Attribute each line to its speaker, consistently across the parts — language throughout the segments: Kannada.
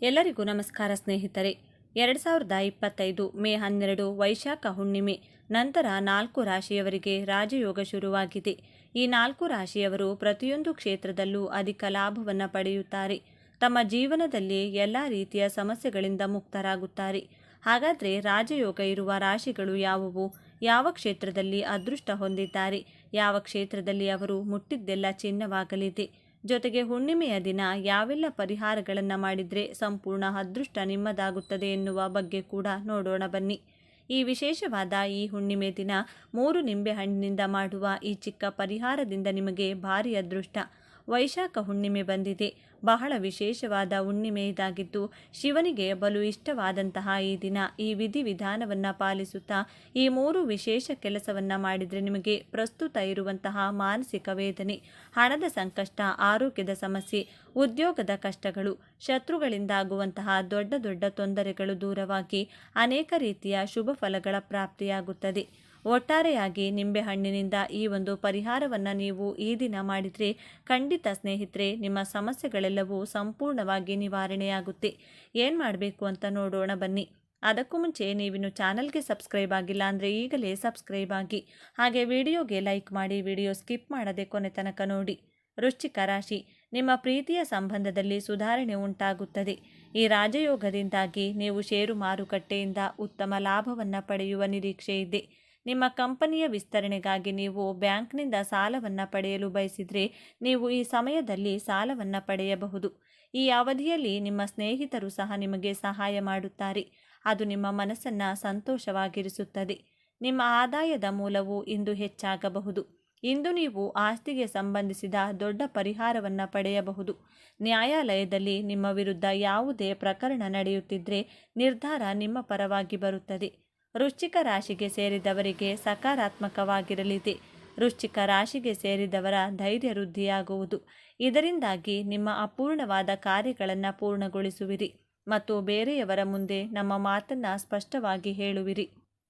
Speaker 1: ಎಲ್ಲರಿಗೂ ನಮಸ್ಕಾರ ಸ್ನೇಹಿತರೆ. 2025 ಮೇ 12 ವೈಶಾಖ ಹುಣ್ಣಿಮೆ ನಂತರ 4 ರಾಶಿಯವರಿಗೆ ರಾಜಯೋಗ ಶುರುವಾಗಿದೆ. ಈ 4 ರಾಶಿಯವರು ಪ್ರತಿಯೊಂದು ಕ್ಷೇತ್ರದಲ್ಲೂ ಅಧಿಕ ಲಾಭವನ್ನು ಪಡೆಯುತ್ತಾರೆ. ತಮ್ಮ ಜೀವನದಲ್ಲಿ ಎಲ್ಲ ರೀತಿಯ ಸಮಸ್ಯೆಗಳಿಂದ ಮುಕ್ತರಾಗುತ್ತಾರೆ. ಹಾಗಾದರೆ ರಾಜಯೋಗ ಇರುವ ರಾಶಿಗಳು ಯಾವುವು? ಯಾವ ಕ್ಷೇತ್ರದಲ್ಲಿ ಅದೃಷ್ಟ ಹೊಂದಿದ್ದಾರೆ? ಯಾವ ಕ್ಷೇತ್ರದಲ್ಲಿ ಅವರು ಮುಟ್ಟಿದ್ದೆಲ್ಲ ಚಿನ್ನವಾಗಲಿದೆ? ಜೊತೆಗೆ ಹುಣ್ಣಿಮೆಯ ದಿನ ಯಾವೆಲ್ಲ ಪರಿಹಾರಗಳನ್ನು ಮಾಡಿದರೆ ಸಂಪೂರ್ಣ ಅದೃಷ್ಟ ನಿಮ್ಮದಾಗುತ್ತದೆ ಎನ್ನುವ ಬಗ್ಗೆ ಕೂಡ ನೋಡೋಣ ಬನ್ನಿ. ಈ ವಿಶೇಷವಾದ ಈ ಹುಣ್ಣಿಮೆ ದಿನ 3 ನಿಂಬೆಹಣ್ಣಿನಿಂದ ಮಾಡುವ ಈ ಚಿಕ್ಕ ಪರಿಹಾರದಿಂದ ನಿಮಗೆ ಭಾರಿ ಅದೃಷ್ಟ. ವೈಶಾಖ ಹುಣ್ಣಿಮೆ ಬಂದಿದೆ. ಬಹಳ ವಿಶೇಷವಾದ ಹುಣ್ಣಿಮೆ ಇದಾಗಿದ್ದು ಶಿವನಿಗೆ ಬಲು ಇಷ್ಟವಾದಂತಹ ಈ ದಿನ ಈ ವಿಧಿವಿಧಾನವನ್ನು ಪಾಲಿಸುತ್ತಾ ಈ 3 ವಿಶೇಷ ಕೆಲಸವನ್ನು ಮಾಡಿದರೆ ನಿಮಗೆ ಪ್ರಸ್ತುತ ಇರುವಂತಹ ಮಾನಸಿಕ ವೇದನೆ, ಹಣದ ಸಂಕಷ್ಟ, ಆರೋಗ್ಯದ ಸಮಸ್ಯೆ, ಉದ್ಯೋಗದ ಕಷ್ಟಗಳು, ಶತ್ರುಗಳಿಂದಾಗುವಂತಹ ದೊಡ್ಡ ದೊಡ್ಡ ತೊಂದರೆಗಳು ದೂರವಾಗಿ ಅನೇಕ ರೀತಿಯ ಶುಭ ಫಲಗಳ ಪ್ರಾಪ್ತಿಯಾಗುತ್ತದೆ. ಒಟ್ಟಾರೆಯಾಗಿ ನಿಂಬೆಹಣ್ಣಿನಿಂದ ಈ ಒಂದು ಪರಿಹಾರವನ್ನು ನೀವು ಈ ದಿನ ಮಾಡಿದರೆ ಖಂಡಿತ ಸ್ನೇಹಿತರೆ ನಿಮ್ಮ ಸಮಸ್ಯೆಗಳೆಲ್ಲವೂ ಸಂಪೂರ್ಣವಾಗಿ ನಿವಾರಣೆಯಾಗುತ್ತೆ. ಏನು ಮಾಡಬೇಕು ಅಂತ ನೋಡೋಣ ಬನ್ನಿ. ಅದಕ್ಕೂ ಮುಂಚೆ ನೀವಿನ್ನು ಚಾನಲ್ಗೆ ಸಬ್ಸ್ಕ್ರೈಬ್ ಆಗಿಲ್ಲ ಅಂದರೆ ಈಗಲೇ ಸಬ್ಸ್ಕ್ರೈಬ್ ಆಗಿ, ಹಾಗೆ ವಿಡಿಯೋಗೆ ಲೈಕ್ ಮಾಡಿ, ವಿಡಿಯೋ ಸ್ಕಿಪ್ ಮಾಡದೆ ಕೊನೆ ತನಕ ನೋಡಿ. ವೃಶ್ಚಿಕ ರಾಶಿ, ನಿಮ್ಮ ಪ್ರೀತಿಯ ಸಂಬಂಧದಲ್ಲಿ ಸುಧಾರಣೆ ಉಂಟಾಗುತ್ತದೆ. ಈ ರಾಜಯೋಗದಿಂದಾಗಿ ನೀವು ಷೇರು ಮಾರುಕಟ್ಟೆಯಿಂದ ಉತ್ತಮ ಲಾಭವನ್ನು ಪಡೆಯುವ ನಿರೀಕ್ಷೆ ಇದೆ. ನಿಮ್ಮ ಕಂಪನಿಯ ವಿಸ್ತರಣೆಗಾಗಿ ನೀವು ಬ್ಯಾಂಕ್ನಿಂದ ಸಾಲವನ್ನು ಪಡೆಯಲು ಬಯಸಿದರೆ ನೀವು ಈ ಸಮಯದಲ್ಲಿ ಸಾಲವನ್ನು ಪಡೆಯಬಹುದು. ಈ ಅವಧಿಯಲ್ಲಿ ನಿಮ್ಮ ಸ್ನೇಹಿತರು ಸಹ ನಿಮಗೆ ಸಹಾಯ ಮಾಡುತ್ತಾರೆ. ಅದು ನಿಮ್ಮ ಮನಸ್ಸನ್ನು ಸಂತೋಷವಾಗಿರಿಸುತ್ತದೆ. ನಿಮ್ಮ ಆದಾಯದ ಮೂಲವು ಇಂದು ಹೆಚ್ಚಾಗಬಹುದು. ಇಂದು ನೀವು ಆಸ್ತಿಗೆ ಸಂಬಂಧಿಸಿದ ದೊಡ್ಡ ಪರಿಹಾರವನ್ನು ಪಡೆಯಬಹುದು. ನ್ಯಾಯಾಲಯದಲ್ಲಿ ನಿಮ್ಮ ವಿರುದ್ಧ ಯಾವುದೇ ಪ್ರಕರಣ ನಡೆಯುತ್ತಿದ್ದರೆ ನಿರ್ಧಾರ ನಿಮ್ಮ ಪರವಾಗಿ ಬರುತ್ತದೆ. ವೃಶ್ಚಿಕ ರಾಶಿಗೆ ಸೇರಿದವರಿಗೆ ಸಕಾರಾತ್ಮಕವಾಗಿರಲಿದೆ. ವೃಶ್ಚಿಕ ರಾಶಿಗೆ ಸೇರಿದವರ ಧೈರ್ಯ ವೃದ್ಧಿಯಾಗುವುದು. ಇದರಿಂದಾಗಿ ನಿಮ್ಮ ಅಪೂರ್ಣವಾದ ಕಾರ್ಯಗಳನ್ನು ಪೂರ್ಣಗೊಳಿಸುವಿರಿ ಮತ್ತು ಬೇರೆಯವರ ಮುಂದೆ ನಮ್ಮ ಮಾತನ್ನು ಸ್ಪಷ್ಟವಾಗಿ ಹೇಳುವಿರಿ.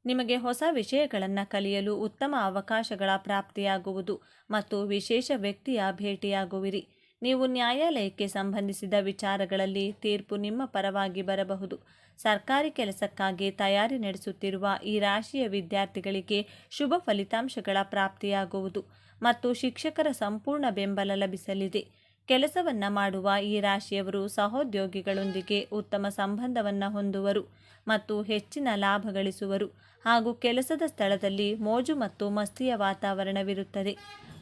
Speaker 1: ನಿಮಗೆ ಹೊಸ ವಿಷಯಗಳನ್ನು ಕಲಿಯಲು ಉತ್ತಮ ಅವಕಾಶಗಳ ಪ್ರಾಪ್ತಿಯಾಗುವುದು ಮತ್ತು ವಿಶೇಷ ವ್ಯಕ್ತಿಯ ಭೇಟಿಯಾಗುವಿರಿ. ನೀವು ನ್ಯಾಯಾಲಯಕ್ಕೆ ಸಂಬಂಧಿಸಿದ ವಿಚಾರಗಳಲ್ಲಿ ತೀರ್ಪು ನಿಮ್ಮ ಪರವಾಗಿ ಬರಬಹುದು. ಸರ್ಕಾರಿ ಕೆಲಸಕ್ಕಾಗಿ ತಯಾರಿ ನಡೆಸುತ್ತಿರುವ ಈ ರಾಶಿಯ ವಿದ್ಯಾರ್ಥಿಗಳಿಗೆ ಶುಭ ಫಲಿತಾಂಶಗಳ ಪ್ರಾಪ್ತಿಯಾಗುವುದು ಮತ್ತು ಶಿಕ್ಷಕರ ಸಂಪೂರ್ಣ ಬೆಂಬಲ ಲಭಿಸಲಿದೆ. ಕೆಲಸವನ್ನು ಮಾಡುವ ಈ ರಾಶಿಯವರು ಸಹೋದ್ಯೋಗಿಗಳೊಂದಿಗೆ ಉತ್ತಮ ಸಂಬಂಧವನ್ನು ಹೊಂದುವರು ಮತ್ತು ಹೆಚ್ಚಿನ ಲಾಭ ಗಳಿಸುವರು. ಹಾಗೂ ಕೆಲಸದ ಸ್ಥಳದಲ್ಲಿ ಮೋಜು ಮತ್ತು ಮಸ್ತಿಯ ವಾತಾವರಣವಿರುತ್ತದೆ.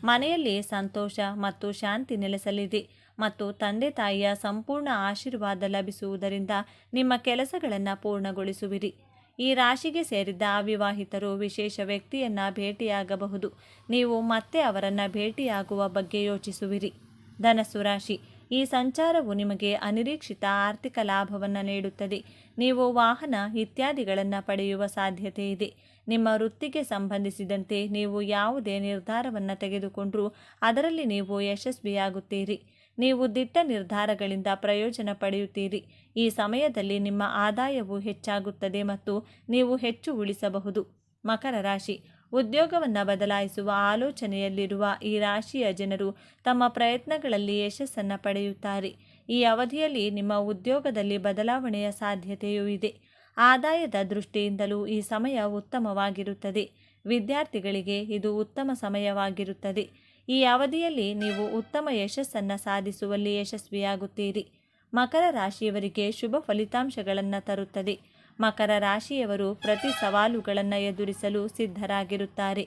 Speaker 1: ಮನೆಯಲ್ಲಿ ಸಂತೋಷ ಮತ್ತು ಶಾಂತಿ ನೆಲೆಸಲಿದೆ ಮತ್ತು ತಂದೆ ತಾಯಿಯ ಸಂಪೂರ್ಣ ಆಶೀರ್ವಾದ ಲಭಿಸುವುದರಿಂದ ನಿಮ್ಮ ಕೆಲಸಗಳನ್ನು ಪೂರ್ಣಗೊಳಿಸುವಿರಿ. ಈ ರಾಶಿಗೆ ಸೇರಿದ ಅವಿವಾಹಿತರು ವಿಶೇಷ ವ್ಯಕ್ತಿಯನ್ನು ಭೇಟಿಯಾಗಬಹುದು. ನೀವು ಮತ್ತೆ ಅವರನ್ನು ಭೇಟಿಯಾಗುವ ಬಗ್ಗೆ ಯೋಚಿಸುವಿರಿ. ಧನಸ್ಸು ರಾಶಿ, ಈ ಸಂಚಾರವು ನಿಮಗೆ ಅನಿರೀಕ್ಷಿತ ಆರ್ಥಿಕ ಲಾಭವನ್ನು ನೀಡುತ್ತದೆ. ನೀವು ವಾಹನ ಇತ್ಯಾದಿಗಳನ್ನು ಪಡೆಯುವ ಸಾಧ್ಯತೆ ಇದೆ. ನಿಮ್ಮ ವೃತ್ತಿಗೆ ಸಂಬಂಧಿಸಿದಂತೆ ನೀವು ಯಾವುದೇ ನಿರ್ಧಾರವನ್ನು ತೆಗೆದುಕೊಂಡರೂ ಅದರಲ್ಲಿ ನೀವು ಯಶಸ್ವಿಯಾಗುತ್ತೀರಿ. ನೀವು ದಿಟ್ಟ ನಿರ್ಧಾರಗಳಿಂದ ಪ್ರಯೋಜನ ಪಡೆಯುತ್ತೀರಿ. ಈ ಸಮಯದಲ್ಲಿ ನಿಮ್ಮ ಆದಾಯವು ಹೆಚ್ಚಾಗುತ್ತದೆ ಮತ್ತು ನೀವು ಹೆಚ್ಚು ಉಳಿಸಬಹುದು. ಮಕರ ರಾಶಿ, ಉದ್ಯೋಗವನ್ನು ಬದಲಾಯಿಸುವ ಆಲೋಚನೆಯಲ್ಲಿರುವ ಈ ರಾಶಿಯ ಜನರು ತಮ್ಮ ಪ್ರಯತ್ನಗಳಲ್ಲಿ ಯಶಸ್ಸನ್ನು ಪಡೆಯುತ್ತಾರೆ. ಈ ಅವಧಿಯಲ್ಲಿ ನಿಮ್ಮ ಉದ್ಯೋಗದಲ್ಲಿ ಬದಲಾವಣೆಯ ಸಾಧ್ಯತೆಯೂ ಇದೆ. ಆದಾಯದ ದೃಷ್ಟಿಯಿಂದಲೂ ಈ ಸಮಯ ಉತ್ತಮವಾಗಿರುತ್ತದೆ. ವಿದ್ಯಾರ್ಥಿಗಳಿಗೆ ಇದು ಉತ್ತಮ ಸಮಯವಾಗಿರುತ್ತದೆ. ಈ ಅವಧಿಯಲ್ಲಿ ನೀವು ಉತ್ತಮ ಯಶಸ್ಸನ್ನು ಸಾಧಿಸುವಲ್ಲಿ ಯಶಸ್ವಿಯಾಗುತ್ತೀರಿ. ಮಕರ ರಾಶಿಯವರಿಗೆ ಶುಭ ಫಲಿತಾಂಶಗಳನ್ನು ತರುತ್ತದೆ. ಮಕರ ರಾಶಿಯವರು ಪ್ರತಿ ಸವಾಲುಗಳನ್ನು ಎದುರಿಸಲು ಸಿದ್ಧರಾಗಿರುತ್ತಾರೆ.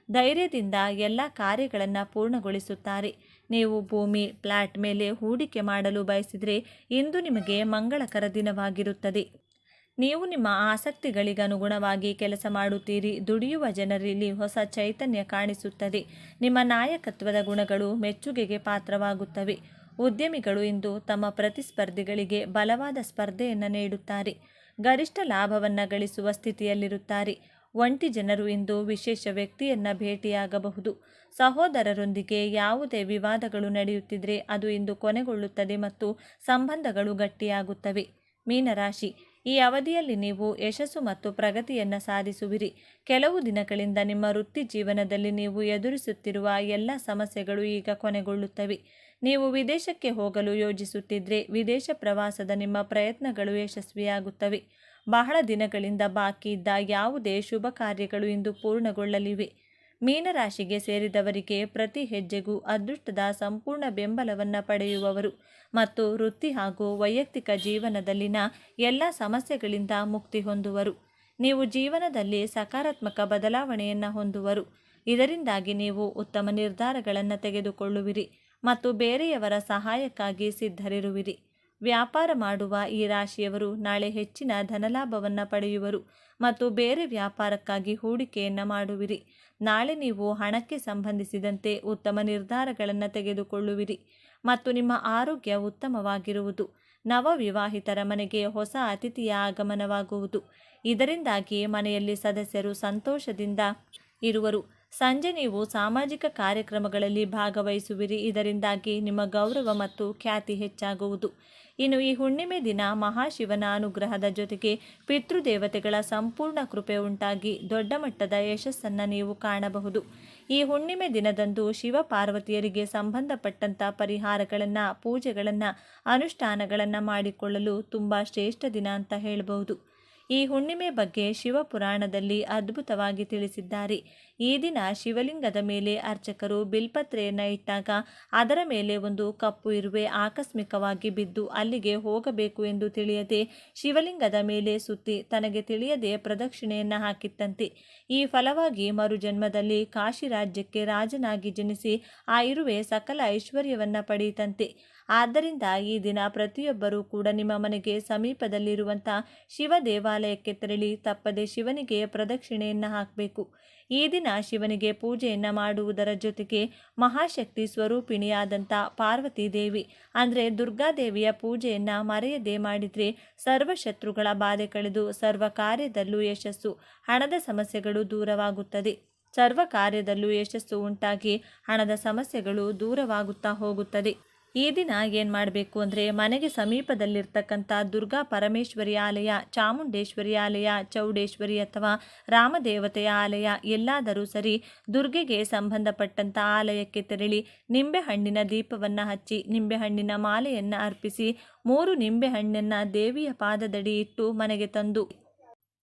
Speaker 1: ಧೈರ್ಯದಿಂದ ಎಲ್ಲ ಕಾರ್ಯಗಳನ್ನು ಪೂರ್ಣಗೊಳಿಸುತ್ತಾರೆ. ನೀವು ಭೂಮಿ, ಫ್ಲಾಟ್ ಮೇಲೆ ಹೂಡಿಕೆ ಮಾಡಲು ಬಯಸಿದರೆ ಇಂದು ನಿಮಗೆ ಮಂಗಳಕರ ದಿನವಾಗಿರುತ್ತದೆ. ನೀವು ನಿಮ್ಮ ಆಸಕ್ತಿಗಳಿಗನುಗುಣವಾಗಿ ಕೆಲಸ ಮಾಡುತ್ತೀರಿ. ದುಡಿಯುವ ಜನರಲ್ಲಿ ಹೊಸ ಚೈತನ್ಯ ಕಾಣಿಸುತ್ತದೆ. ನಿಮ್ಮ ನಾಯಕತ್ವದ ಗುಣಗಳು ಮೆಚ್ಚುಗೆಗೆ ಪಾತ್ರವಾಗುತ್ತವೆ. ಉದ್ಯಮಿಗಳು ಇಂದು ತಮ್ಮ ಪ್ರತಿಸ್ಪರ್ಧಿಗಳಿಗೆ ಬಲವಾದ ಸ್ಪರ್ಧೆಯನ್ನು ನೀಡುತ್ತಾರೆ. ಗರಿಷ್ಠ ಲಾಭವನ್ನು ಗಳಿಸುವ ಸ್ಥಿತಿಯಲ್ಲಿರುತ್ತಾರೆ. ಒಂಟಿ ಜನರು ಇಂದು ವಿಶೇಷ ವ್ಯಕ್ತಿಯನ್ನು ಭೇಟಿಯಾಗಬಹುದು. ಸಹೋದರರೊಂದಿಗೆ ಯಾವುದೇ ವಿವಾದಗಳು ನಡೆಯುತ್ತಿದ್ದರೆ ಅದು ಇಂದು ಕೊನೆಗೊಳ್ಳುತ್ತದೆ ಮತ್ತು ಸಂಬಂಧಗಳು ಗಟ್ಟಿಯಾಗುತ್ತವೆ. ಮೀನರಾಶಿ, ಈ ಅವಧಿಯಲ್ಲಿ ನೀವು ಯಶಸ್ಸು ಮತ್ತು ಪ್ರಗತಿಯನ್ನು ಸಾಧಿಸುವಿರಿ. ಕೆಲವು ದಿನಗಳಿಂದ ನಿಮ್ಮ ವೃತ್ತಿ ಜೀವನದಲ್ಲಿ ನೀವು ಎದುರಿಸುತ್ತಿರುವ ಎಲ್ಲ ಸಮಸ್ಯೆಗಳು ಈಗ ಕೊನೆಗೊಳ್ಳುತ್ತವೆ. ನೀವು ವಿದೇಶಕ್ಕೆ ಹೋಗಲು ಯೋಜಿಸುತ್ತಿದ್ದರೆ ವಿದೇಶ ಪ್ರವಾಸದ ನಿಮ್ಮ ಪ್ರಯತ್ನಗಳು ಯಶಸ್ವಿಯಾಗುತ್ತವೆ. ಬಹಳ ದಿನಗಳಿಂದ ಬಾಕಿ ಇದ್ದ ಯಾವುದೇ ಶುಭ ಕಾರ್ಯಗಳು ಇಂದು ಪೂರ್ಣಗೊಳ್ಳಲಿವೆ. ಮೀನರಾಶಿಗೆ ಸೇರಿದವರಿಗೆ ಪ್ರತಿ ಹೆಜ್ಜೆಗೂ ಅದೃಷ್ಟದ ಸಂಪೂರ್ಣ ಬೆಂಬಲವನ್ನು ಪಡೆಯುವವರು ಮತ್ತು ವೃತ್ತಿ ಹಾಗೂ ವೈಯಕ್ತಿಕ ಜೀವನದಲ್ಲಿನ ಎಲ್ಲ ಸಮಸ್ಯೆಗಳಿಂದ ಮುಕ್ತಿ ಹೊಂದುವರು. ನೀವು ಜೀವನದಲ್ಲಿ ಸಕಾರಾತ್ಮಕ ಬದಲಾವಣೆಯನ್ನು ಹೊಂದುವರು. ಇದರಿಂದಾಗಿ ನೀವು ಉತ್ತಮ ನಿರ್ಧಾರಗಳನ್ನು ತೆಗೆದುಕೊಳ್ಳುವಿರಿ ಮತ್ತು ಬೇರೆಯವರ ಸಹಾಯಕ್ಕಾಗಿ ಸಿದ್ಧರಿರುವಿರಿ. ವ್ಯಾಪಾರ ಮಾಡುವ ಈ ರಾಶಿಯವರು ನಾಳೆ ಹೆಚ್ಚಿನ ಧನಲಾಭವನ್ನು ಪಡೆಯುವರು ಮತ್ತು ಬೇರೆ ವ್ಯಾಪಾರಕ್ಕಾಗಿ ಹೂಡಿಕೆಯನ್ನು ಮಾಡುವಿರಿ. ನಾಳೆ ನೀವು ಹಣಕ್ಕೆ ಸಂಬಂಧಿಸಿದಂತೆ ಉತ್ತಮ ನಿರ್ಧಾರಗಳನ್ನು ತೆಗೆದುಕೊಳ್ಳುವಿರಿ ಮತ್ತು ನಿಮ್ಮ ಆರೋಗ್ಯ ಉತ್ತಮವಾಗಿರುವುದು. ನವವಿವಾಹಿತರ ಮನೆಗೆ ಹೊಸ ಅತಿಥಿಯ ಆಗಮನವಾಗುವುದು. ಇದರಿಂದಾಗಿ ಮನೆಯಲ್ಲಿ ಸದಸ್ಯರು ಸಂತೋಷದಿಂದ ಇರುವರು. ಸಂಜೆ ನೀವು ಸಾಮಾಜಿಕ ಕಾರ್ಯಕ್ರಮಗಳಲ್ಲಿ ಭಾಗವಹಿಸುವಿರಿ. ಇದರಿಂದಾಗಿ ನಿಮ್ಮ ಗೌರವ ಮತ್ತು ಖ್ಯಾತಿ ಹೆಚ್ಚಾಗುವುದು. ಇನ್ನು ಈ ಹುಣ್ಣಿಮೆ ದಿನ ಮಹಾಶಿವನ ಅನುಗ್ರಹದ ಜೊತೆಗೆ ಪಿತೃದೇವತೆಗಳ ಸಂಪೂರ್ಣ ಕೃಪೆ ಉಂಟಾಗಿ ದೊಡ್ಡ ಮಟ್ಟದ ಯಶಸ್ಸನ್ನು ನೀವು ಕಾಣಬಹುದು. ಈ ಹುಣ್ಣಿಮೆ ದಿನದಂದು ಶಿವ ಪಾರ್ವತಿಯರಿಗೆ ಸಂಬಂಧಪಟ್ಟಂಥ ಪರಿಹಾರಗಳನ್ನು, ಪೂಜೆಗಳನ್ನು, ಅನುಷ್ಠಾನಗಳನ್ನು ಮಾಡಿಕೊಳ್ಳಲು ತುಂಬ ಶ್ರೇಷ್ಠ ದಿನ ಅಂತ ಹೇಳಬಹುದು. ಈ ಹುಣ್ಣಿಮೆ ಬಗ್ಗೆ ಶಿವಪುರಾಣದಲ್ಲಿ ಅದ್ಭುತವಾಗಿ ತಿಳಿಸಿದ್ದಾರೆ. ಈ ದಿನ ಶಿವಲಿಂಗದ ಮೇಲೆ ಅರ್ಚಕರು ಬಿಲ್ಪತ್ರೆಯನ್ನು ಇಟ್ಟಾಗ ಅದರ ಮೇಲೆ ಒಂದು ಕಪ್ಪು ಇರುವೆ ಆಕಸ್ಮಿಕವಾಗಿ ಬಿದ್ದು ಅಲ್ಲಿಗೆ ಹೋಗಬೇಕು ಎಂದು ತಿಳಿಯದೆ ಶಿವಲಿಂಗದ ಮೇಲೆ ಸುತ್ತಿ ತನಗೆ ತಿಳಿಯದೆ ಪ್ರದಕ್ಷಿಣೆಯನ್ನು ಹಾಕಿತ್ತಂತೆ. ಈ ಫಲವಾಗಿ ಮರುಜನ್ಮದಲ್ಲಿ ಕಾಶಿ ರಾಜ್ಯಕ್ಕೆ ರಾಜನಾಗಿ ಜನಿಸಿ ಆ ಇರುವೆ ಸಕಲ ಐಶ್ವರ್ಯವನ್ನು ಪಡೆಯಿತಂತೆ. ಆದ್ದರಿಂದ ಈ ದಿನ ಪ್ರತಿಯೊಬ್ಬರೂ ಕೂಡ ನಿಮ್ಮ ಮನೆಗೆ ಸಮೀಪದಲ್ಲಿರುವಂಥ ಶಿವ ದೇವಾಲಯಕ್ಕೆ ತೆರಳಿ ತಪ್ಪದೆ ಶಿವನಿಗೆ ಪ್ರದಕ್ಷಿಣೆಯನ್ನು ಹಾಕಬೇಕು. ಈ ದಿನ ಶಿವನಿಗೆ ಪೂಜೆಯನ್ನು ಮಾಡುವುದರ ಜೊತೆಗೆ ಮಹಾಶಕ್ತಿ ಸ್ವರೂಪಿಣಿಯಾದಂಥ ಪಾರ್ವತಿ ದೇವಿ ಅಂದರೆ ದುರ್ಗಾದೇವಿಯ ಪೂಜೆಯನ್ನು ಮರೆಯದೆ ಮಾಡಿದರೆ ಸರ್ವ ಶತ್ರುಗಳ ಬಾಧೆ ಕಳೆದು ಸರ್ವ ಕಾರ್ಯದಲ್ಲೂ ಯಶಸ್ಸು, ಹಣದ ಸಮಸ್ಯೆಗಳು ದೂರವಾಗುತ್ತದೆ. ಸರ್ವ ಕಾರ್ಯದಲ್ಲೂ ಯಶಸ್ಸು ಉಂಟಾಗಿ ಹಣದ ಸಮಸ್ಯೆಗಳು ದೂರವಾಗುತ್ತಾ ಹೋಗುತ್ತದೆ. ಈ ದಿನ ಏನು ಮಾಡಬೇಕು ಅಂದರೆ ಮನೆಗೆ ಸಮೀಪದಲ್ಲಿರ್ತಕ್ಕಂಥ ದುರ್ಗಾ ಪರಮೇಶ್ವರಿ ಆಲಯ, ಚಾಮುಂಡೇಶ್ವರಿ ಆಲಯ, ಚೌಡೇಶ್ವರಿ ಅಥವಾ ರಾಮದೇವತೆಯ ಆಲಯ ಎಲ್ಲಾದರೂ ಸರಿ ದುರ್ಗೆಗೆ ಸಂಬಂಧಪಟ್ಟಂಥ ಆಲಯಕ್ಕೆ ತೆರಳಿ ನಿಂಬೆಹಣ್ಣಿನ ದೀಪವನ್ನು ಹಚ್ಚಿ ನಿಂಬೆಹಣ್ಣಿನ ಮಾಲೆಯನ್ನು ಅರ್ಪಿಸಿ 3 ನಿಂಬೆಹಣ್ಣನ್ನು ದೇವಿಯ ಪಾದದಡಿ ಇಟ್ಟು ಮನೆಗೆ ತಂದು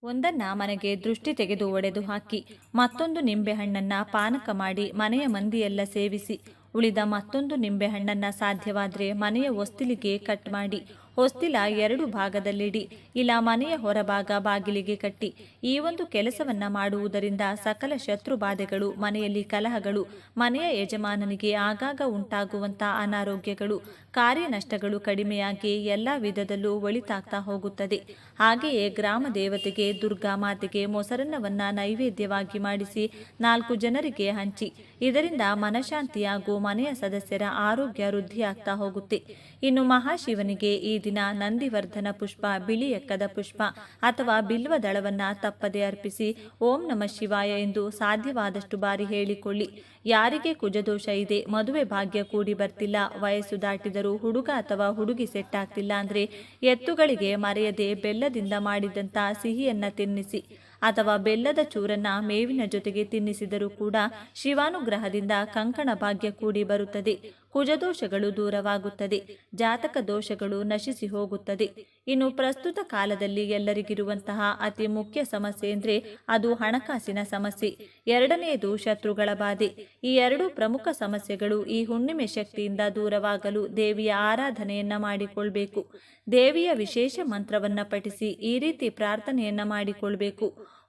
Speaker 1: ಒಂದನ್ನು ಮನೆಗೆ ದೃಷ್ಟಿ ತೆಗೆದು ಒಡೆದು ಹಾಕಿ ಮತ್ತೊಂದು ನಿಂಬೆಹಣ್ಣನ್ನು ಪಾನಕ ಮಾಡಿ ಮನೆಯ ಮಂದಿಯೆಲ್ಲ ಸೇವಿಸಿ ಉಳಿದ ಮತ್ತೊಂದು ನಿಂಬೆಹಣ್ಣನ್ನು ಸಾಧ್ಯವಾದರೆ ಮನೆಯ ಹೊಸ್ತಿಲಿಗೆ ಕಟ್ ಮಾಡಿ ಹೊಸ್ತಿಲ 2 ಭಾಗದಲ್ಲಿಡಿ, ಇಲ್ಲ ಮನೆಯ ಹೊರಭಾಗ ಬಾಗಿಲಿಗೆ ಕಟ್ಟಿ. ಈ ಒಂದು ಕೆಲಸವನ್ನು ಮಾಡುವುದರಿಂದ ಸಕಲ ಶತ್ರು ಬಾಧೆಗಳು, ಮನೆಯಲ್ಲಿ ಕಲಹಗಳು, ಮನೆಯ ಯಜಮಾನನಿಗೆ ಆಗಾಗ ಉಂಟಾಗುವಂಥ ಅನಾರೋಗ್ಯಗಳು, ಕಾರ್ಯ ನಷ್ಟಗಳು ಕಡಿಮೆಯಾಗಿ ಎಲ್ಲ ವಿಧದಲ್ಲೂ ಒಳಿತಾಗ್ತಾ ಹೋಗುತ್ತದೆ. ಹಾಗೆಯೇ ಗ್ರಾಮ ದೇವತೆಗೆ ದುರ್ಗಾ ಮಾತೆಗೆ ಮೊಸರನ್ನವನ್ನು ನೈವೇದ್ಯವಾಗಿ ಮಾಡಿಸಿ 4 ಜನರಿಗೆ ಹಂಚಿ. ಇದರಿಂದ ಮನಶಾಂತಿಯಾಗೂ ಮನೆಯ ಸದಸ್ಯರ ಆರೋಗ್ಯ ವೃದ್ಧಿಯಾಗ್ತಾ ಹೋಗುತ್ತೆ. ಇನ್ನು ಮಹಾಶಿವನಿಗೆ ಈ ದಿನ ನಂದಿವರ್ಧನ ಪುಷ್ಪ, ಬಿಳಿ ಎಕ್ಕದ ಪುಷ್ಪ ಅಥವಾ ಬಿಲ್ವ ದಳವನ್ನು ತಪ್ಪದೆ ಅರ್ಪಿಸಿ ಓಂ ನಮಃ ಶಿವಾಯ ಎಂದು ಸಾಧ್ಯವಾದಷ್ಟು ಬಾರಿ ಹೇಳಿಕೊಳ್ಳಿ. ಯಾರಿಗೆ ಕುಜದೋಷ ಇದೆ, ಮದುವೆ ಭಾಗ್ಯ ಕೂಡಿ ಬರ್ತಿಲ್ಲ, ವಯಸ್ಸು ದಾಟಿದರೂ ಹುಡುಗ ಅಥವಾ ಹುಡುಗಿ ಸೆಟ್ ಆಗ್ತಿಲ್ಲ ಅಂದರೆ ಎತ್ತುಗಳಿಗೆ ಮರೆಯದೆ ಬೆಲ್ಲದಿಂದ ಮಾಡಿದಂಥ ಸಿಹಿಯನ್ನು ತಿನ್ನಿಸಿ ಅಥವಾ ಬೆಲ್ಲದ ಚೂರನ್ನ ಮೇವಿನ ಜೊತೆಗೆ ತಿನ್ನಿಸಿದರೂ ಕೂಡ ಶಿವಾನುಗ್ರಹದಿಂದ ಕಂಕಣ ಭಾಗ್ಯ ಕೂಡಿ ಬರುತ್ತದೆ. ಕುಜದೋಷಗಳು ದೂರವಾಗುತ್ತದೆ, ಜಾತಕ ದೋಷಗಳು ನಶಿಸಿ ಹೋಗುತ್ತದೆ. ಇನ್ನು ಪ್ರಸ್ತುತ ಕಾಲದಲ್ಲಿ ಎಲ್ಲರಿಗಿರುವಂತಹ ಅತಿ ಮುಖ್ಯ ಸಮಸ್ಯೆ ಅಂದರೆ ಅದು ಹಣಕಾಸಿನ ಸಮಸ್ಯೆ. ಎರಡನೆಯದು ಶತ್ರುಗಳ ಬಾಧೆ. ಈ 2 ಪ್ರಮುಖ ಸಮಸ್ಯೆಗಳು ಈ ಹುಣ್ಣಿಮೆ ಶಕ್ತಿಯಿಂದ ದೂರವಾಗಲು ದೇವಿಯ ಆರಾಧನೆಯನ್ನ ಮಾಡಿಕೊಳ್ಬೇಕು. ದೇವಿಯ ವಿಶೇಷ ಮಂತ್ರವನ್ನ ಪಠಿಸಿ ಈ ರೀತಿ ಪ್ರಾರ್ಥನೆಯನ್ನ ಮಾಡಿಕೊಳ್ಬೇಕು.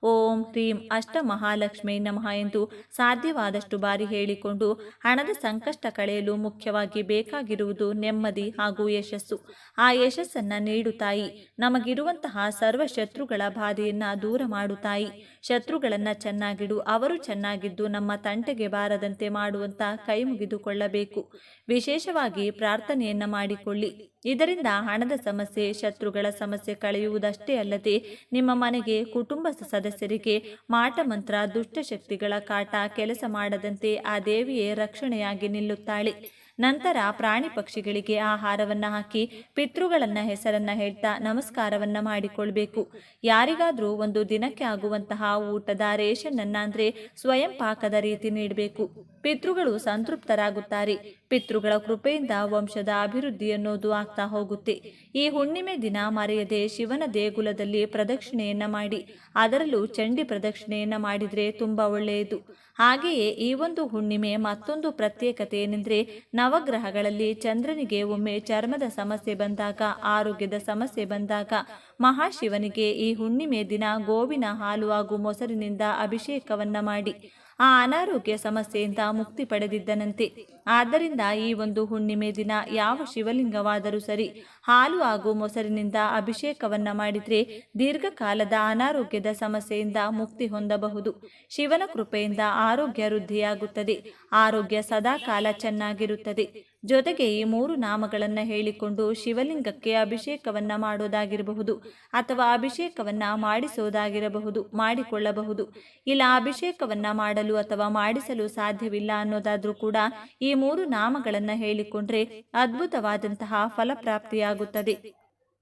Speaker 1: ಓಂ ಹ್ರೀಂ ಅಷ್ಟ ಮಹಾಲಕ್ಷ್ಮೀ ನಮಃ ಎಂದು ಸಾಧ್ಯವಾದಷ್ಟು ಬಾರಿ ಹೇಳಿಕೊಂಡು ಹಣದ ಸಂಕಷ್ಟ ಕಳೆಯಲು ಮುಖ್ಯವಾಗಿ ಬೇಕಾಗಿರುವುದು ನೆಮ್ಮದಿ ಹಾಗೂ ಯಶಸ್ಸು. ಆ ಯಶಸ್ಸನ್ನು ನೀಡು ತಾಯಿ. ನಮಗಿರುವಂತಹ ಸರ್ವ ಶತ್ರುಗಳ ಬಾಧೆಯನ್ನು ದೂರ ಮಾಡು ತಾಯಿ. ಶತ್ರುಗಳನ್ನು ಚೆನ್ನಾಗಿಡು, ಅವರು ಚೆನ್ನಾಗಿದ್ದು ನಮ್ಮ ತಂಟೆಗೆ ಬಾರದಂತೆ ಮಾಡುವಂತ ಕೈ ಮುಗಿದುಕೊಳ್ಳಬೇಕು. ವಿಶೇಷವಾಗಿ ಪ್ರಾರ್ಥನೆಯನ್ನ ಮಾಡಿಕೊಳ್ಳಿ. ಇದರಿಂದ ಹಣದ ಸಮಸ್ಯೆ, ಶತ್ರುಗಳ ಸಮಸ್ಯೆ ಕಳೆಯುವುದಷ್ಟೇ ಅಲ್ಲದೆ ನಿಮ್ಮ ಮನೆಗೆ, ಕುಟುಂಬ ಸದಸ್ಯರಿಗೆ ಮಾಟ ಮಂತ್ರ, ದುಷ್ಟಶಕ್ತಿಗಳ ಕಾಟ ಕೆಲಸ ಮಾಡದಂತೆ ಆ ದೇವಿಯೇ ರಕ್ಷಣೆಯಾಗಿ ನಿಲ್ಲುತ್ತಾಳೆ. ನಂತರ ಪ್ರಾಣಿ ಪಕ್ಷಿಗಳಿಗೆ ಆಹಾರವನ್ನು ಹಾಕಿ ಪಿತೃಗಳನ್ನ ಹೆಸರನ್ನ ಹೇಳ್ತಾ ನಮಸ್ಕಾರವನ್ನ ಮಾಡಿಕೊಳ್ಬೇಕು. ಯಾರಿಗಾದ್ರೂ ಒಂದು ದಿನಕ್ಕೆ ಆಗುವಂತಹ ಊಟದ ರೇಷನ್ ಅನ್ನ ಅಂದ್ರೆ ಸ್ವಯಂ ಪಾಕದ ರೀತಿ ನೀಡಬೇಕು. ಪಿತೃಗಳು ಸಂತೃಪ್ತರಾಗುತ್ತಾರೆ. ಪಿತೃಗಳ ಕೃಪೆಯಿಂದ ವಂಶದ ಅಭಿವೃದ್ಧಿ ಅನ್ನೋದು ಆಗ್ತಾ ಹೋಗುತ್ತೆ. ಈ ಹುಣ್ಣಿಮೆ ದಿನ ಮರೆಯದೆ ಶಿವನ ದೇಗುಲದಲ್ಲಿ ಪ್ರದಕ್ಷಿಣೆಯನ್ನ ಮಾಡಿ, ಅದರಲ್ಲೂ ಚಂಡಿ ಪ್ರದಕ್ಷಿಣೆಯನ್ನ ಮಾಡಿದ್ರೆ ತುಂಬಾ ಒಳ್ಳೆಯದು. ಹಾಗೆಯೇ ಈ ಒಂದು ಹುಣ್ಣಿಮೆ ಮತ್ತೊಂದು ಪ್ರತ್ಯೇಕತೆ ಏನೆಂದ್ರೆ, ನವಗ್ರಹಗಳಲ್ಲಿ ಚಂದ್ರನಿಗೆ ಒಮ್ಮೆ ಚರ್ಮದ ಸಮಸ್ಯೆ ಬಂದಾಗ, ಆರೋಗ್ಯದ ಸಮಸ್ಯೆ ಬಂದಾಗ ಮಹಾಶಿವನಿಗೆ ಈ ಹುಣ್ಣಿಮೆ ದಿನ ಗೋವಿನ ಹಾಲು ಹಾಗೂ ಮೊಸರಿನಿಂದ ಅಭಿಷೇಕವನ್ನ ಮಾಡಿ ಆ ಅನಾರೋಗ್ಯ ಸಮಸ್ಯೆಯಿಂದ ಮುಕ್ತಿ ಪಡೆದಿದ್ದನಂತೆ. ಆದ್ದರಿಂದ ಈ ಒಂದು ಹುಣ್ಣಿಮೆ ದಿನ ಯಾವ ಶಿವಲಿಂಗವಾದರೂ ಸರಿ ಹಾಲು ಹಾಗೂ ಮೊಸರಿನಿಂದ ಅಭಿಷೇಕವನ್ನ ಮಾಡಿದ್ರೆ ದೀರ್ಘಕಾಲದ ಅನಾರೋಗ್ಯದ ಸಮಸ್ಯೆಯಿಂದ ಮುಕ್ತಿ ಹೊಂದಬಹುದು. ಶಿವನ ಕೃಪೆಯಿಂದ ಆರೋಗ್ಯ ವೃದ್ಧಿಯಾಗುತ್ತದೆ. ಆರೋಗ್ಯ ಸದಾ ಕಾಲ ಚೆನ್ನಾಗಿರುತ್ತದೆ. ಜೊತೆಗೆ ಈ 3 ನಾಮಗಳನ್ನು ಹೇಳಿಕೊಂಡು ಶಿವಲಿಂಗಕ್ಕೆ ಅಭಿಷೇಕವನ್ನ ಮಾಡೋದಾಗಿರಬಹುದು ಅಥವಾ ಅಭಿಷೇಕವನ್ನ ಮಾಡಿಸೋದಾಗಿರಬಹುದು, ಮಾಡಿಕೊಳ್ಳಬಹುದು. ಇಲ್ಲ ಅಭಿಷೇಕವನ್ನ ಮಾಡಲು ಅಥವಾ ಮಾಡಿಸಲು ಸಾಧ್ಯವಿಲ್ಲ ಅನ್ನೋದಾದ್ರೂ ಕೂಡ ಈ 3 ನಾಮಗಳನ್ನು ಹೇಳಿಕೊಂಡ್ರೆ ಅದ್ಭುತವಾದಂತಹ ಫಲಪ್ರಾಪ್ತಿಯಾಗುತ್ತದೆ.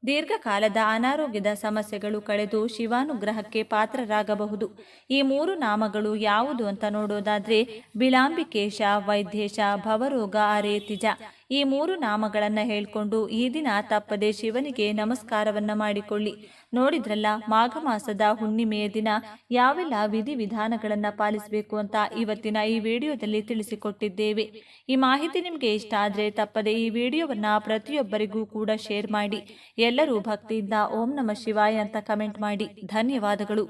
Speaker 1: ದೀರ್ಘಕಾಲದ ಅನಾರೋಗ್ಯದ ಸಮಸ್ಯೆಗಳು ಕಳೆದು ಶಿವಾನುಗ್ರಹಕ್ಕೆ ಪಾತ್ರರಾಗಬಹುದು. ಈ 3 ನಾಮಗಳು ಯಾವುದು ಅಂತ ನೋಡೋದಾದ್ರೆ, ಬಿಳಾಂಬಿಕೇಶ, ವೈದ್ಯೇಶ, ಭವರೋಗ ಹರೇತಿಜ. ಈ 3 ನಾಮಗಳನ್ನು ಹೇಳ್ಕೊಂಡು ಈ ದಿನ ತಪ್ಪದೆ ಶಿವನಿಗೆ ನಮಸ್ಕಾರವನ್ನ ಮಾಡಿಕೊಳ್ಳಿ. ನೋಡಿದ್ರಲ್ಲ, ಮಾಘ ಮಾಸದ ಹುಣ್ಣಿಮೆಯ ದಿನ ಯಾವೆಲ್ಲ ವಿಧಿವಿಧಾನಗಳನ್ನು ಪಾಲಿಸಬೇಕು ಅಂತ ಇವತ್ತಿನ ಈ ವಿಡಿಯೋದಲ್ಲಿ ತಿಳಿಸಿಕೊಟ್ಟಿದ್ದೇವೆ. ಈ ಮಾಹಿತಿ ನಿಮಗೆ ಇಷ್ಟ ಆದರೆ ತಪ್ಪದೆ ಈ ವಿಡಿಯೋವನ್ನ ಪ್ರತಿಯೊಬ್ಬರಿಗೂ ಕೂಡ ಶೇರ್ ಮಾಡಿ. ಎಲ್ಲರೂ ಭಕ್ತಿಯಿಂದ ಓಂ ನಮಃ ಶಿವಾಯ ಅಂತ ಕಮೆಂಟ್ ಮಾಡಿ. ಧನ್ಯವಾದಗಳು.